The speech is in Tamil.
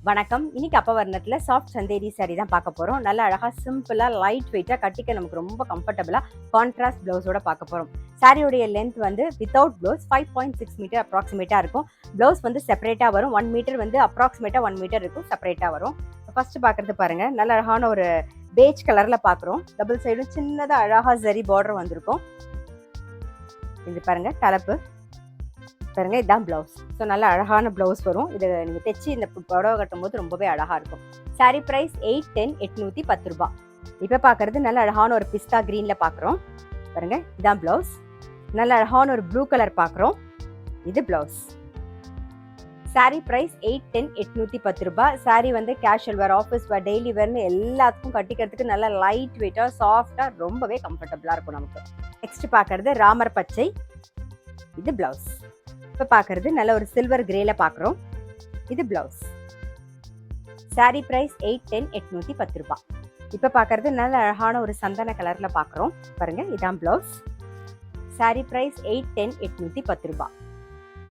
வணக்கம். இன்னைக்கு அப்பவர்ணத்துல சாஃப்ட் சந்தேரி சாரி தான் பார்க்க போறோம். நல்ல அழகா சிம்பிளா லைட் வெயிட்டா கட்டிக்க நமக்கு ரொம்ப கம்ஃபர்டபுளா கான்ட்ராஸ்ட் பிளவுஸோட பார்க்க போறோம். சாரியோடைய லென்த் வந்து வித்தவுட் பிளவுஸ் 5.6 மீட்டர் அப்ராக்சிமேட்டா இருக்கும். பிளவுஸ் வந்து செப்பரேட்டா வரும். 1 மீட்டர் வந்து அப்ராக்சிமேட்டா 1 மீட்டர் இருக்கும், செப்பரேட்டா வரும். ஃபர்ஸ்ட் பார்க்கறது பாருங்க, நல்ல அழகான ஒரு பேஜ் கலர்ல பார்க்குறோம். டபுள் சைடும் சின்னதா அழகா ஜரி பார்டர் வந்திருக்கும். இது பாருங்க தலைப்பு பாருங்க, இதுதான் பிளவுஸ். ஸோ நல்ல அழகான பிளவுஸ் வரும். இதை நீங்கள் தைச்சி இந்த புடவை கட்டும் போது ரொம்பவே அழகா இருக்கும். சாரி பிரைஸ் 810 ரூபாய். இப்போ பார்க்கறது நல்ல அழகான ஒரு பிஸ்தா கிரீன்ல பார்க்குறோம். பாருங்க, இதுதான் பிளவுஸ். நல்ல அழகான ஒரு ப்ளூ கலர் பார்க்குறோம். இது பிளவுஸ். சாரி பிரைஸ் 810 ரூபாய். சாரி வந்து casual wear, office wear, daily வேர்னு எல்லாத்துக்கும் கட்டிக்கிறதுக்கு நல்ல லைட் வெயிட்டா சாஃப்டா ரொம்பவே கம்ஃபர்டபுளா இருக்கும் நமக்கு. நெக்ஸ்ட் பார்க்கறது ராமர் பச்சை. இது பிளவுஸ். இப்போ பார்க்கறது நல்ல ஒரு சில்வர் கிரேல பார்க்குறோம். இது பிளவுஸ். சாரி பிரைஸ் 810 ரூபாய். இப்போ பார்க்கறது நல்ல அழகான ஒரு சந்தன கலர்ல பார்க்குறோம். பாருங்க, இதான் பிளவுஸ். சாரி பிரைஸ் 810 ரூபாய்.